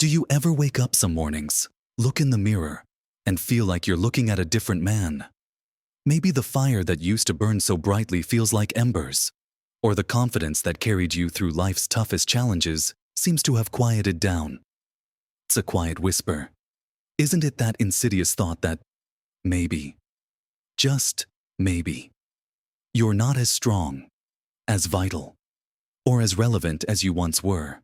Do you ever wake up some mornings, look in the mirror, and feel like you're looking at a different man? Maybe the fire that used to burn so brightly feels like embers, or the confidence that carried you through life's toughest challenges seems to have quieted down. It's a quiet whisper. Isn't it that insidious thought that maybe, just maybe, you're not as strong, as vital, or as relevant as you once were?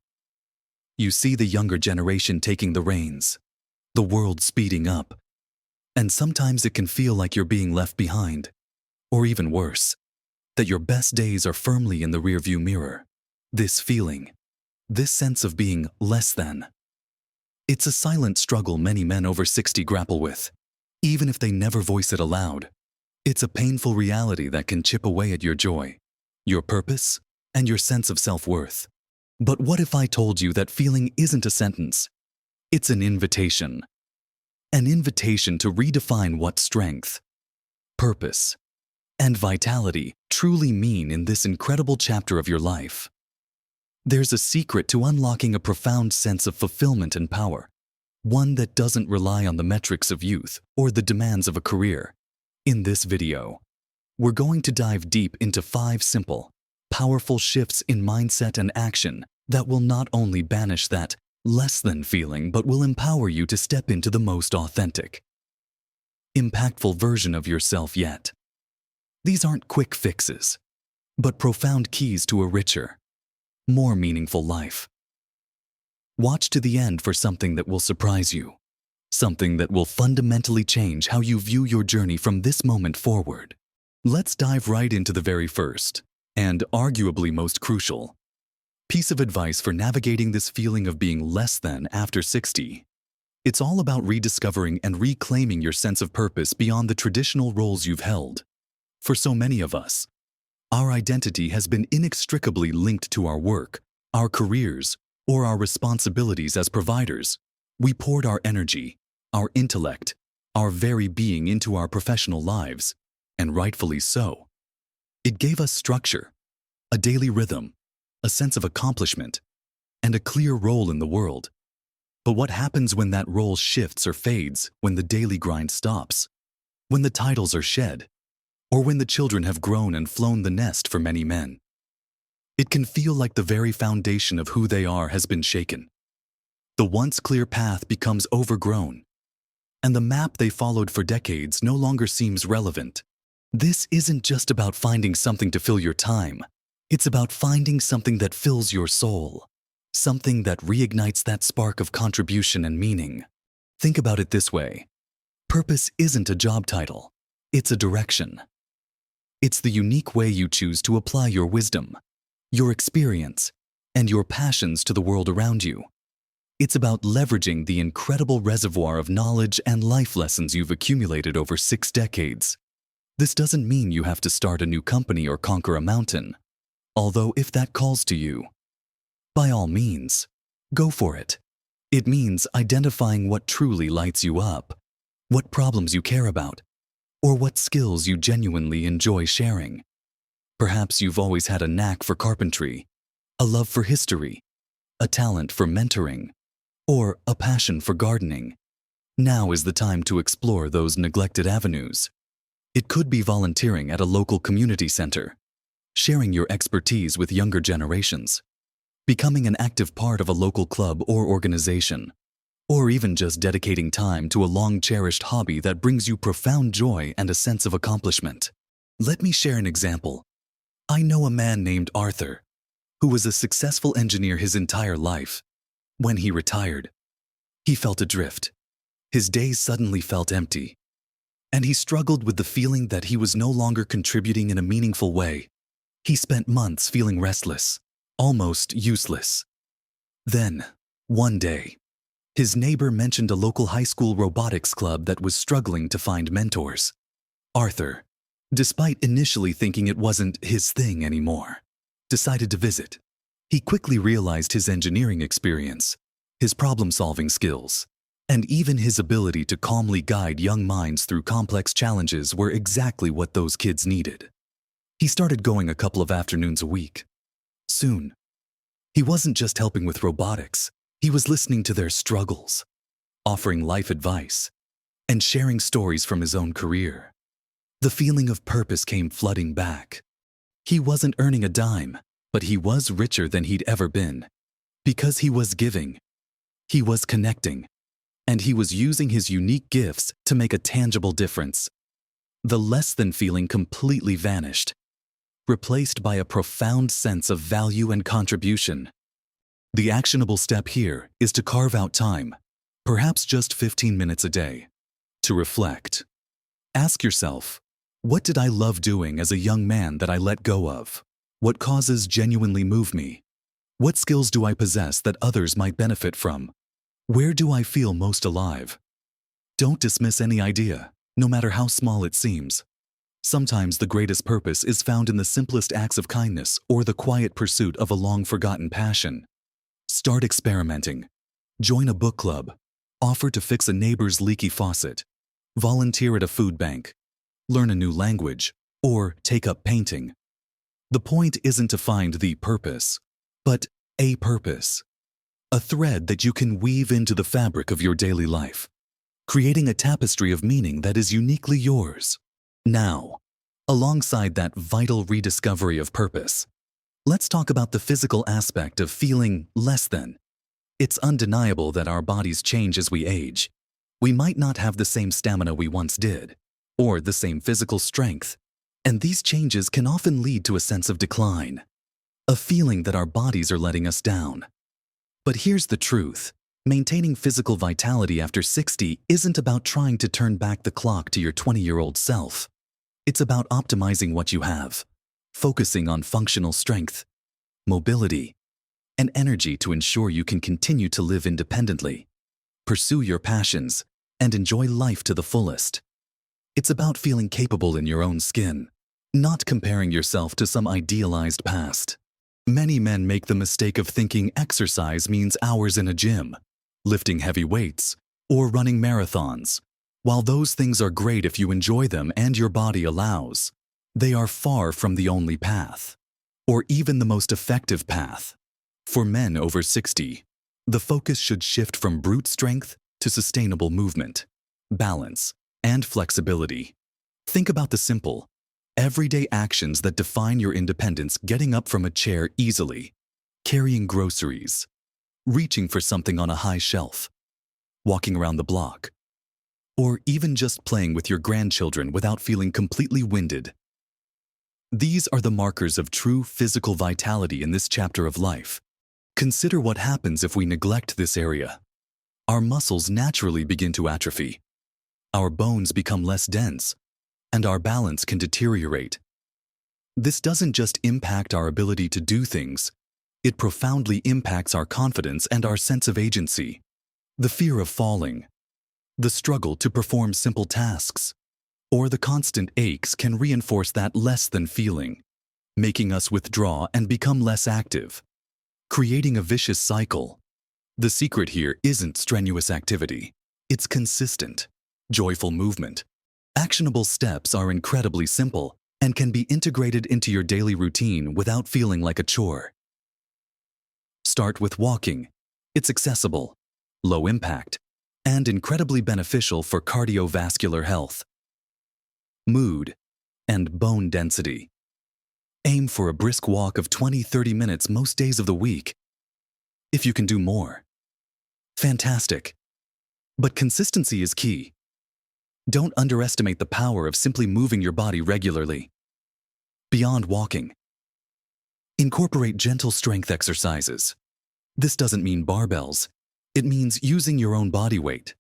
You see the younger generation taking the reins, the world speeding up, and sometimes it can feel like you're being left behind, or even worse, that your best days are firmly in the rearview mirror. This feeling, this sense of being less than. It's a silent struggle many men over 60 grapple with, even if they never voice it aloud. It's a painful reality that can chip away at your joy, your purpose, and your sense of self-worth. But what if I told you that feeling isn't a sentence? It's an invitation. An invitation to redefine what strength, purpose, and vitality truly mean in this incredible chapter of your life. There's a secret to unlocking a profound sense of fulfillment and power, one that doesn't rely on the metrics of youth or the demands of a career. In this video, we're going to dive deep into 5 simple, powerful shifts in mindset and action that will not only banish that less than feeling but will empower you to step into the most authentic, impactful version of yourself yet. These aren't quick fixes, but profound keys to a richer, more meaningful life. Watch to the end for something that will surprise you, something that will fundamentally change how you view your journey from this moment forward. Let's dive right into the very first, and arguably most crucial, piece of advice for navigating this feeling of being less than after 60. It's all about rediscovering and reclaiming your sense of purpose beyond the traditional roles you've held. For so many of us, our identity has been inextricably linked to our work, our careers, or our responsibilities as providers. We poured our energy, our intellect, our very being into our professional lives, and rightfully so. It gave us structure, a daily rhythm, a sense of accomplishment, and a clear role in the world. But what happens when that role shifts or fades, when the daily grind stops, when the titles are shed, or when the children have grown and flown the nest for many men? It can feel like the very foundation of who they are has been shaken. The once clear path becomes overgrown, and the map they followed for decades no longer seems relevant. This isn't just about finding something to fill your time. It's about finding something that fills your soul, something that reignites that spark of contribution and meaning. Think about it this way. Purpose isn't a job title. It's a direction. It's the unique way you choose to apply your wisdom, your experience, and your passions to the world around you. It's about leveraging the incredible reservoir of knowledge and life lessons you've accumulated over 6 decades. This doesn't mean you have to start a new company or conquer a mountain. Although if that calls to you, by all means, go for it. It means identifying what truly lights you up, what problems you care about, or what skills you genuinely enjoy sharing. Perhaps you've always had a knack for carpentry, a love for history, a talent for mentoring, or a passion for gardening. Now is the time to explore those neglected avenues. It could be volunteering at a local community center, sharing your expertise with younger generations, becoming an active part of a local club or organization, or even just dedicating time to a long-cherished hobby that brings you profound joy and a sense of accomplishment. Let me share an example. I know a man named Arthur, who was a successful engineer his entire life. When he retired, he felt adrift. His days suddenly felt empty, and he struggled with the feeling that he was no longer contributing in a meaningful way. He spent months feeling restless, almost useless. Then, one day, his neighbor mentioned a local high school robotics club that was struggling to find mentors. Arthur, despite initially thinking it wasn't his thing anymore, decided to visit. He quickly realized his engineering experience, his problem-solving skills, and even his ability to calmly guide young minds through complex challenges were exactly what those kids needed. He started going a couple of afternoons a week. Soon, he wasn't just helping with robotics. He was listening to their struggles, offering life advice, and sharing stories from his own career. The feeling of purpose came flooding back. He wasn't earning a dime, but he was richer than he'd ever been. Because he was giving, he was connecting, and he was using his unique gifts to make a tangible difference. The less than feeling completely vanished, replaced by a profound sense of value and contribution. The actionable step here is to carve out time, perhaps just 15 minutes a day, to reflect. Ask yourself, what did I love doing as a young man that I let go of? What causes genuinely move me? What skills do I possess that others might benefit from? Where do I feel most alive? Don't dismiss any idea, no matter how small it seems. Sometimes the greatest purpose is found in the simplest acts of kindness or the quiet pursuit of a long-forgotten passion. Start experimenting. Join a book club. Offer to fix a neighbor's leaky faucet. Volunteer at a food bank. Learn a new language, or take up painting. The point isn't to find the purpose, but a purpose. A thread that you can weave into the fabric of your daily life, creating a tapestry of meaning that is uniquely yours. Now, alongside that vital rediscovery of purpose, let's talk about the physical aspect of feeling less than. It's undeniable that our bodies change as we age. We might not have the same stamina we once did, or the same physical strength, and these changes can often lead to a sense of decline, a feeling that our bodies are letting us down. But here's the truth. Maintaining physical vitality after 60 isn't about trying to turn back the clock to your 20-year-old self. It's about optimizing what you have, focusing on functional strength, mobility, and energy to ensure you can continue to live independently, pursue your passions, and enjoy life to the fullest. It's about feeling capable in your own skin, not comparing yourself to some idealized past. Many men make the mistake of thinking exercise means hours in a gym, lifting heavy weights, or running marathons. While those things are great if you enjoy them and your body allows, they are far from the only path, or even the most effective path. For men over 60, the focus should shift from brute strength to sustainable movement, balance, and flexibility. Think about the simple, everyday actions that define your independence: getting up from a chair easily, carrying groceries, reaching for something on a high shelf, walking around the block, or even just playing with your grandchildren without feeling completely winded. These are the markers of true physical vitality in this chapter of life. Consider what happens if we neglect this area. Our muscles naturally begin to atrophy. Our bones become less dense, and our balance can deteriorate. This doesn't just impact our ability to do things, it profoundly impacts our confidence and our sense of agency. The fear of falling, the struggle to perform simple tasks, or the constant aches can reinforce that less than feeling, making us withdraw and become less active, creating a vicious cycle. The secret here isn't strenuous activity, it's consistent, joyful movement. Actionable steps are incredibly simple and can be integrated into your daily routine without feeling like a chore. Start with walking. It's accessible, low impact, and incredibly beneficial for cardiovascular health, mood, and bone density. Aim for a brisk walk of 20-30 minutes most days of the week. If you can do more, fantastic. But consistency is key. Don't underestimate the power of simply moving your body regularly. Beyond walking, incorporate gentle strength exercises. This doesn't mean barbells. It means using your own body weight.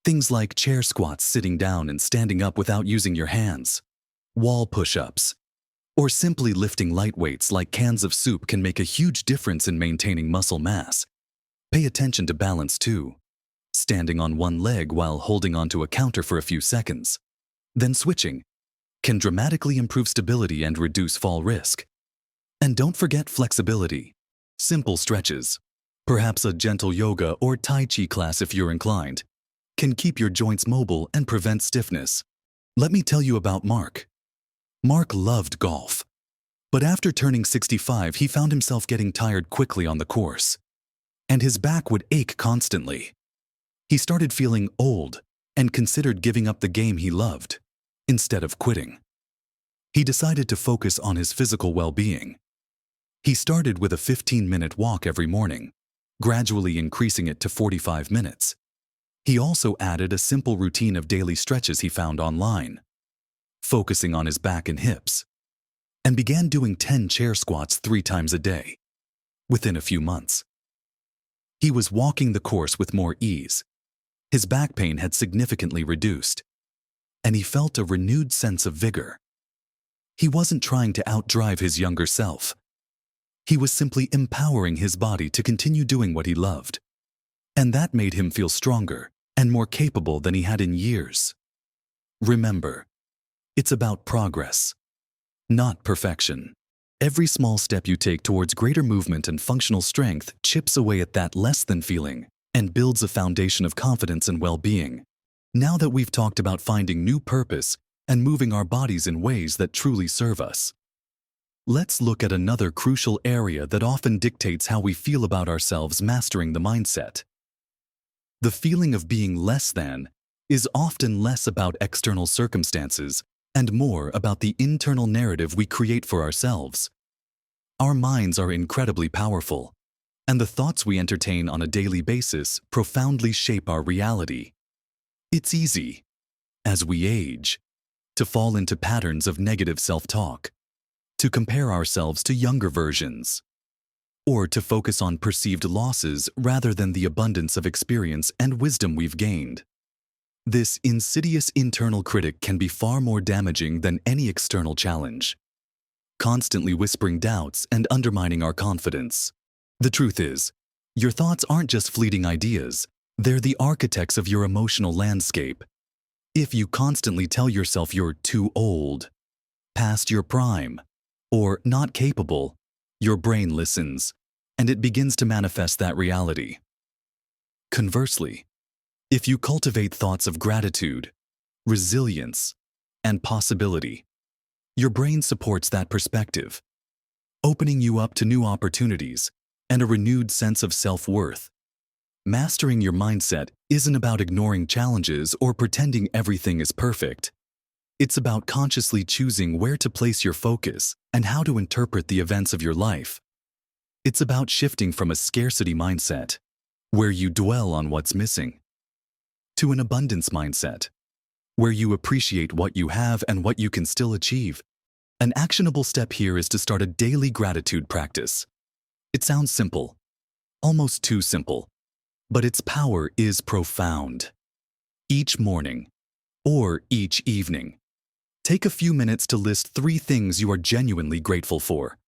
Things like chair squats, sitting down and standing up without using your hands, wall push-ups, or simply lifting light weights like cans of soup can make a huge difference in maintaining muscle mass. Pay attention to balance too. Standing on one leg while holding onto a counter for a few seconds, then switching, can dramatically improve stability and reduce fall risk. And don't forget flexibility. Simple stretches, perhaps a gentle yoga or Tai Chi class if you're inclined, can keep your joints mobile and prevent stiffness. Let me tell you about Mark. Mark loved golf, but after turning 65, he found himself getting tired quickly on the course. and his back would ache constantly. He started feeling old and considered giving up the game he loved, instead of quitting. He decided to focus on his physical well-being. He started with a 15-minute walk every morning, gradually increasing it to 45 minutes. He also added a simple routine of daily stretches he found online, focusing on his back and hips, and began doing 10 chair squats 3 times a day. Within a few months, he was walking the course with more ease. His back pain had significantly reduced, and he felt a renewed sense of vigor. He wasn't trying to outdrive his younger self. He was simply empowering his body to continue doing what he loved. And that made him feel stronger and more capable than he had in years. Remember, it's about progress, not perfection. Every small step you take towards greater movement and functional strength chips away at that less than feeling and builds a foundation of confidence and well-being. Now that we've talked about finding new purpose and moving our bodies in ways that truly serve us, let's look at another crucial area that often dictates how we feel about ourselves: mastering the mindset. The feeling of being less than is often less about external circumstances and more about the internal narrative we create for ourselves. Our minds are incredibly powerful, and the thoughts we entertain on a daily basis profoundly shape our reality. It's easy, as we age, to fall into patterns of negative self-talk, to compare ourselves to younger versions, or to focus on perceived losses rather than the abundance of experience and wisdom we've gained. This insidious internal critic can be far more damaging than any external challenge, constantly whispering doubts and undermining our confidence. The truth is, your thoughts aren't just fleeting ideas, they're the architects of your emotional landscape. If you constantly tell yourself you're too old, past your prime, or not capable, your brain listens, and it begins to manifest that reality. Conversely, if you cultivate thoughts of gratitude, resilience, and possibility, your brain supports that perspective, opening you up to new opportunities and a renewed sense of self-worth. Mastering your mindset isn't about ignoring challenges or pretending everything is perfect. It's about consciously choosing where to place your focus and how to interpret the events of your life. It's about shifting from a scarcity mindset, where you dwell on what's missing, to an abundance mindset, where you appreciate what you have and what you can still achieve. An actionable step here is to start a daily gratitude practice. It sounds simple, almost too simple, but its power is profound. Each morning, or each evening, take a few minutes to list 3 things you are genuinely grateful for.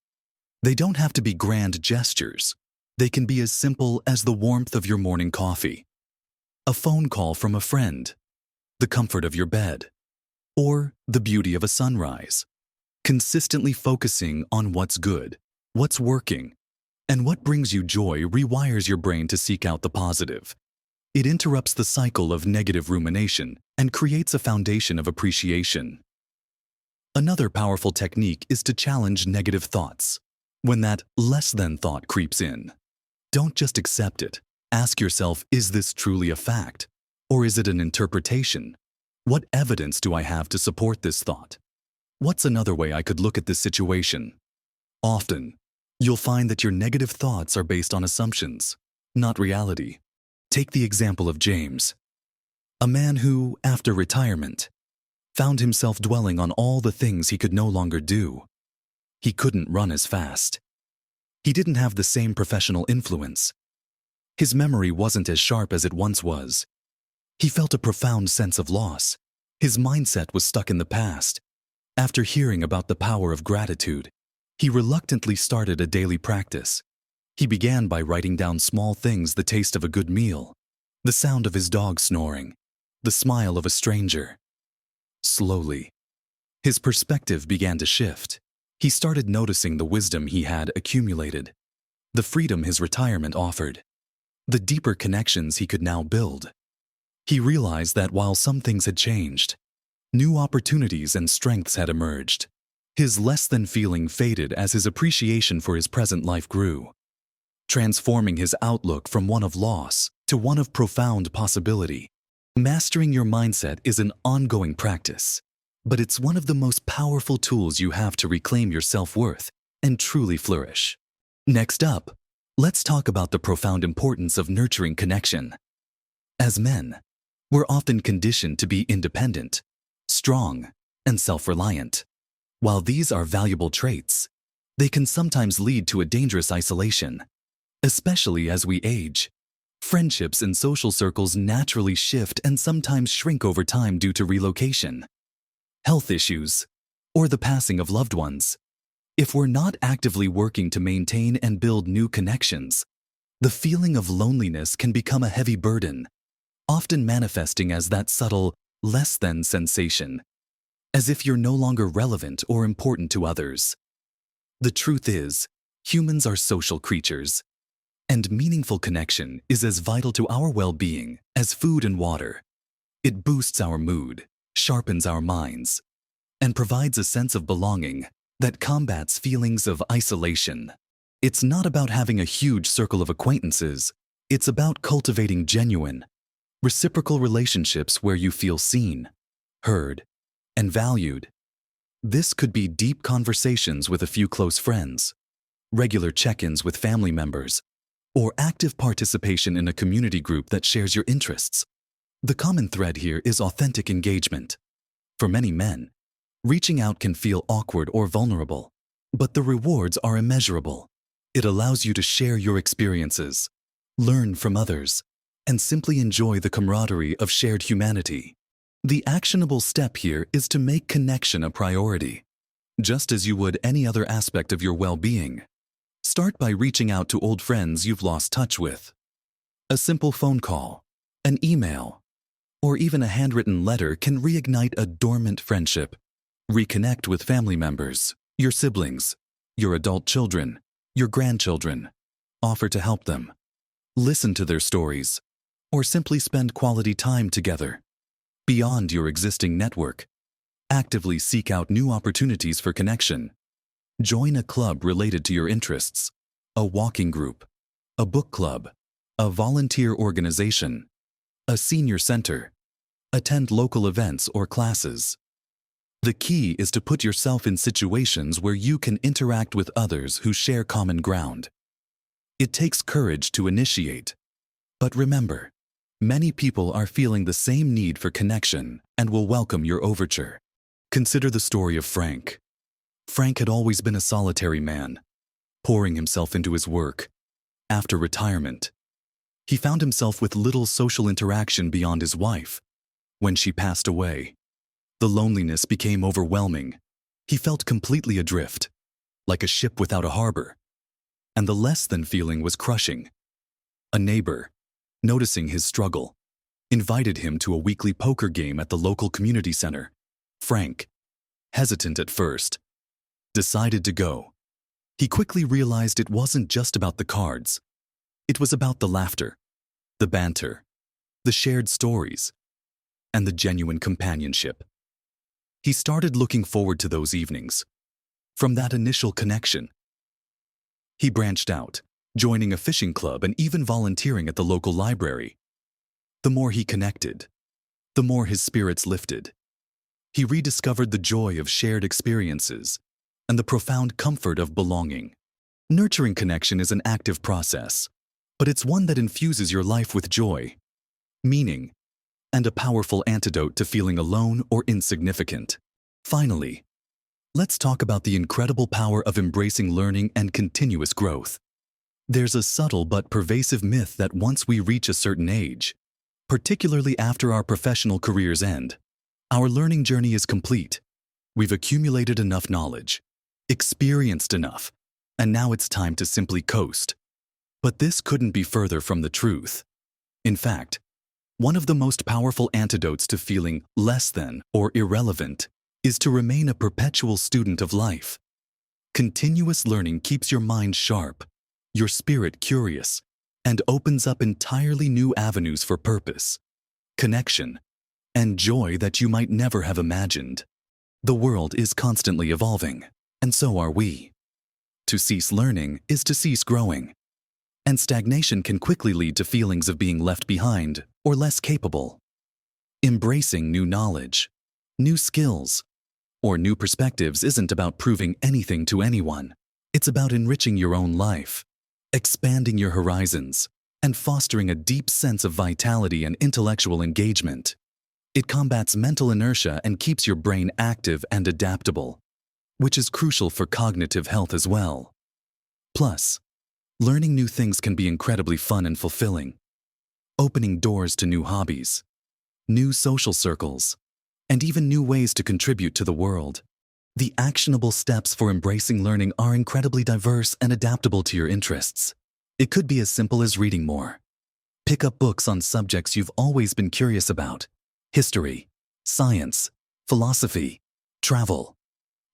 They don't have to be grand gestures. They can be as simple as the warmth of your morning coffee, a phone call from a friend, the comfort of your bed, or the beauty of a sunrise. Consistently focusing on what's good, what's working, and what brings you joy rewires your brain to seek out the positive. It interrupts the cycle of negative rumination and creates a foundation of appreciation. Another powerful technique is to challenge negative thoughts. When that less than thought creeps in, don't just accept it. Ask yourself, is this truly a fact? Or is it an interpretation? What evidence do I have to support this thought? What's another way I could look at this situation? Often, you'll find that your negative thoughts are based on assumptions, not reality. Take the example of James, a man who, after retirement, found himself dwelling on all the things he could no longer do. He couldn't run as fast. He didn't have the same professional influence. His memory wasn't as sharp as it once was. He felt a profound sense of loss. His mindset was stuck in the past. After hearing about the power of gratitude, he reluctantly started a daily practice. He began by writing down small things: the taste of a good meal, the sound of his dog snoring, the smile of a stranger. Slowly, his perspective began to shift. He started noticing the wisdom he had accumulated, the freedom his retirement offered, the deeper connections he could now build. He realized that while some things had changed, new opportunities and strengths had emerged. His less than feeling faded as his appreciation for his present life grew. transforming his outlook from one of loss to one of profound possibility. Mastering your mindset is an ongoing practice, but it's one of the most powerful tools you have to reclaim your self-worth and truly flourish. Next up, let's talk about the profound importance of nurturing connection. As men, we're often conditioned to be independent, strong, and self-reliant. While these are valuable traits, they can sometimes lead to a dangerous isolation. Especially as we age, friendships and social circles naturally shift and sometimes shrink over time due to relocation, health issues, or the passing of loved ones. If we're not actively working to maintain and build new connections, the feeling of loneliness can become a heavy burden, often manifesting as that subtle, less than sensation, as if you're no longer relevant or important to others. The truth is, humans are social creatures, and meaningful connection is as vital to our well-being as food and water. It boosts our mood, sharpens our minds, and provides a sense of belonging that combats feelings of isolation. It's not about having a huge circle of acquaintances. It's about cultivating genuine, reciprocal relationships where you feel seen, heard, and valued. This could be deep conversations with a few close friends, regular check-ins with family members, or active participation in a community group that shares your interests. The common thread here is authentic engagement. For many men, reaching out can feel awkward or vulnerable, but the rewards are immeasurable. It allows you to share your experiences, learn from others, and simply enjoy the camaraderie of shared humanity. The actionable step here is to make connection a priority, just as you would any other aspect of your well-being. Start by reaching out to old friends you've lost touch with. A simple phone call, an email, or even a handwritten letter can reignite a dormant friendship. Reconnect with family members, your siblings, your adult children, your grandchildren. Offer to help them. Listen to their stories, or simply spend quality time together. Beyond your existing network, actively seek out new opportunities for connection. Join a club related to your interests, a walking group, a book club, a volunteer organization, a senior center. Attend local events or classes. The key is to put yourself in situations where you can interact with others who share common ground. It takes courage to initiate, but remember, many people are feeling the same need for connection and will welcome your overture. Consider the story of Frank. Frank had always been a solitary man, pouring himself into his work. After retirement, he found himself with little social interaction beyond his wife. When she passed away, the loneliness became overwhelming. He felt completely adrift, like a ship without a harbor, and the less than feeling was crushing. A neighbor, noticing his struggle, invited him to a weekly poker game at the local community center. Frank, hesitant at first, decided to go. He quickly realized it wasn't just about the cards. It was about the laughter, the banter, the shared stories, and the genuine companionship. He started looking forward to those evenings. From that initial connection, he branched out, joining a fishing club and even volunteering at the local library. The more he connected, the more his spirits lifted. He rediscovered the joy of shared experiences and the profound comfort of belonging. Nurturing connection is an active process, but it's one that infuses your life with joy, meaning, and a powerful antidote to feeling alone or insignificant. Finally, let's talk about the incredible power of embracing learning and continuous growth. There's a subtle but pervasive myth that once we reach a certain age, particularly after our professional careers end, our learning journey is complete. We've accumulated enough knowledge, experienced enough, and now it's time to simply coast. But this couldn't be further from the truth. In fact, one of the most powerful antidotes to feeling less than or irrelevant is to remain a perpetual student of life. Continuous learning keeps your mind sharp, your spirit curious, and opens up entirely new avenues for purpose, connection, and joy that you might never have imagined. The world is constantly evolving, and so are we. To cease learning is to cease growing. and stagnation can quickly lead to feelings of being left behind or less capable. Embracing new knowledge, new skills, or new perspectives isn't about proving anything to anyone. It's about enriching your own life, expanding your horizons, and fostering a deep sense of vitality and intellectual engagement. It combats mental inertia and keeps your brain active and adaptable, which is crucial for cognitive health as well. Plus, learning new things can be incredibly fun and fulfilling, opening doors to new hobbies, new social circles, and even new ways to contribute to the world. The actionable steps for embracing learning are incredibly diverse and adaptable to your interests. It could be as simple as reading more. Pick up books on subjects you've always been curious about: history, science, philosophy, travel.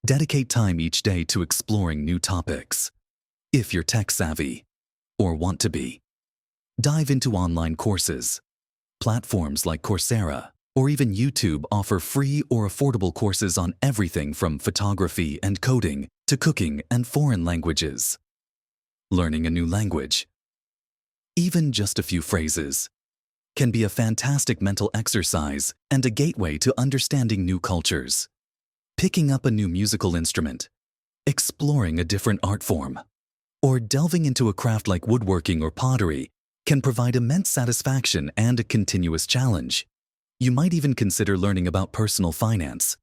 Dedicate time each day to exploring new topics. If you're tech-savvy, or want to be, dive into online courses. Platforms like Coursera or even YouTube offer free or affordable courses on everything from photography and coding to cooking and foreign languages. Learning a new language, even just a few phrases, can be a fantastic mental exercise and a gateway to understanding new cultures. Picking up a new musical instrument, exploring a different art form, or delving into a craft like woodworking or pottery can provide immense satisfaction and a continuous challenge. You might even consider learning about personal finance,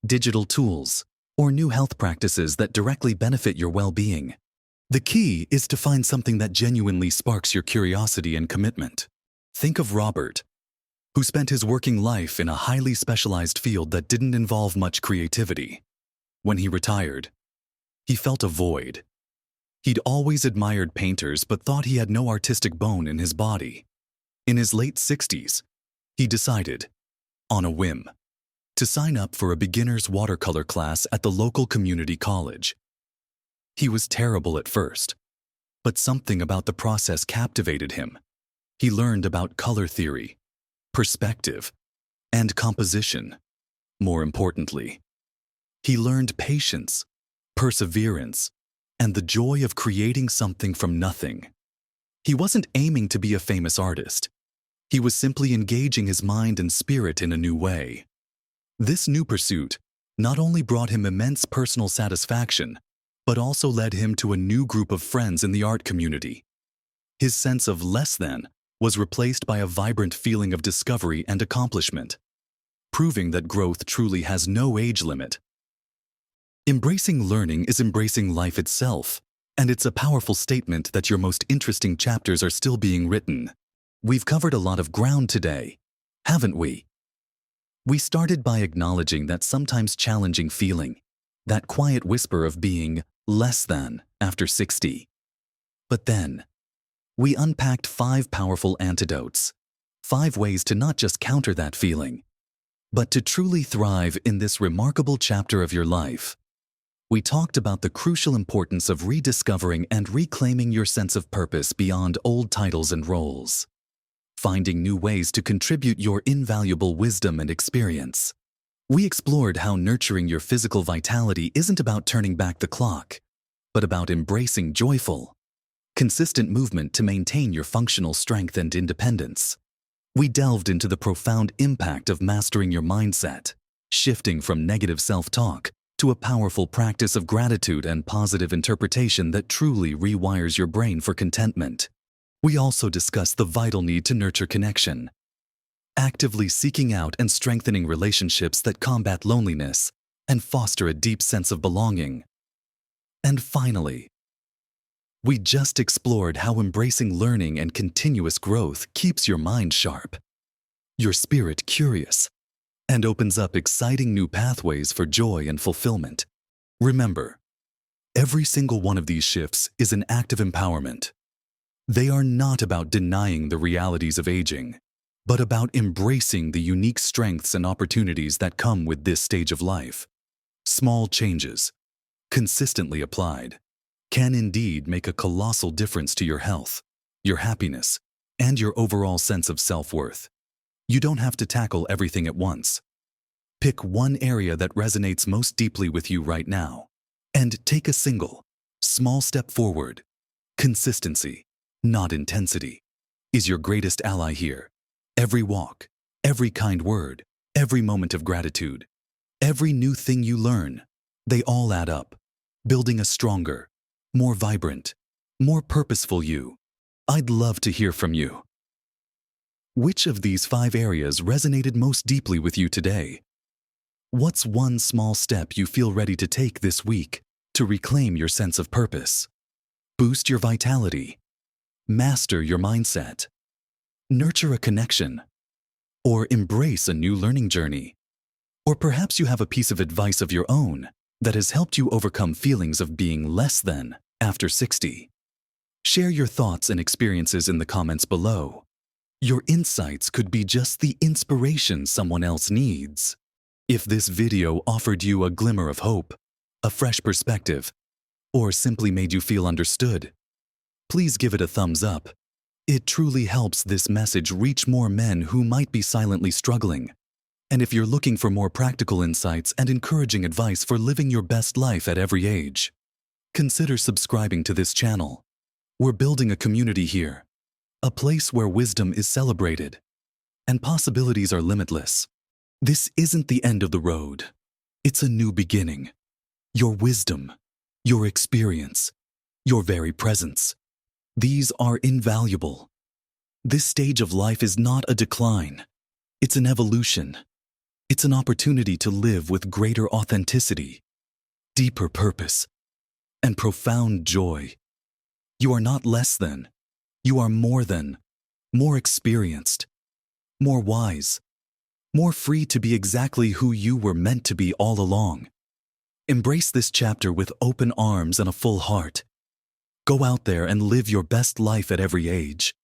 digital tools, or new health practices that directly benefit your well-being. The key is to find something that genuinely sparks your curiosity and commitment. Think of Robert, who spent his working life in a highly specialized field that didn't involve much creativity. When he retired, he felt a void. He'd always admired painters but thought he had no artistic bone in his body. In his late 60s, he decided, on a whim, to sign up for a beginner's watercolor class at the local community college. He was terrible at first, but something about the process captivated him. He learned about color theory, perspective, and composition. More importantly, he learned patience, perseverance, and the joy of creating something from nothing. He wasn't aiming to be a famous artist. He was simply engaging his mind and spirit in a new way. This new pursuit not only brought him immense personal satisfaction, but also led him to a new group of friends in the art community. His sense of less than was replaced by a vibrant feeling of discovery and accomplishment, proving that growth truly has no age limit. Embracing learning is embracing life itself, and it's a powerful statement that your most interesting chapters are still being written. We've covered a lot of ground today, haven't we? We started by acknowledging that sometimes challenging feeling, that quiet whisper of being less than after 60. But then, we unpacked 5 powerful antidotes, 5 ways to not just counter that feeling, but to truly thrive in this remarkable chapter of your life. We talked about the crucial importance of rediscovering and reclaiming your sense of purpose beyond old titles and roles, finding new ways to contribute your invaluable wisdom and experience. We explored how nurturing your physical vitality isn't about turning back the clock, but about embracing joyful, consistent movement to maintain your functional strength and independence. We delved into the profound impact of mastering your mindset, shifting from negative self-talk to a powerful practice of gratitude and positive interpretation that truly rewires your brain for contentment. We also discussed the vital need to nurture connection, actively seeking out and strengthening relationships that combat loneliness and foster a deep sense of belonging. And finally, we just explored how embracing learning and continuous growth keeps your mind sharp, your spirit curious, and opens up exciting new pathways for joy and fulfillment. Remember, every single one of these shifts is an act of empowerment. They are not about denying the realities of aging, but about embracing the unique strengths and opportunities that come with this stage of life. Small changes, consistently applied, can indeed make a colossal difference to your health, your happiness, and your overall sense of self-worth. You don't have to tackle everything at once. Pick one area that resonates most deeply with you right now, and take a single, small step forward. Consistency, not intensity, is your greatest ally here. Every walk, every kind word, every moment of gratitude, every new thing you learn, they all add up, building a stronger, more vibrant, more purposeful you. I'd love to hear from you. Which of these 5 areas resonated most deeply with you today? What's one small step you feel ready to take this week to reclaim your sense of purpose? Boost your vitality, master your mindset, nurture a connection, or embrace a new learning journey? Or perhaps you have a piece of advice of your own that has helped you overcome feelings of being less than after 60. Share your thoughts and experiences in the comments below. Your insights could be just the inspiration someone else needs. If this video offered you a glimmer of hope, a fresh perspective, or simply made you feel understood, please give it a thumbs up. It truly helps this message reach more men who might be silently struggling. And if you're looking for more practical insights and encouraging advice for living your best life at every age, consider subscribing to this channel. We're building a community here, a place where wisdom is celebrated and possibilities are limitless. This isn't the end of the road. It's a new beginning. Your wisdom, your experience, your very presence, these are invaluable. This stage of life is not a decline. It's an evolution. It's an opportunity to live with greater authenticity, deeper purpose, and profound joy. You are not less than. You are more than, more experienced, more wise, more free to be exactly who you were meant to be all along. Embrace this chapter with open arms and a full heart. Go out there and live your best life at every age.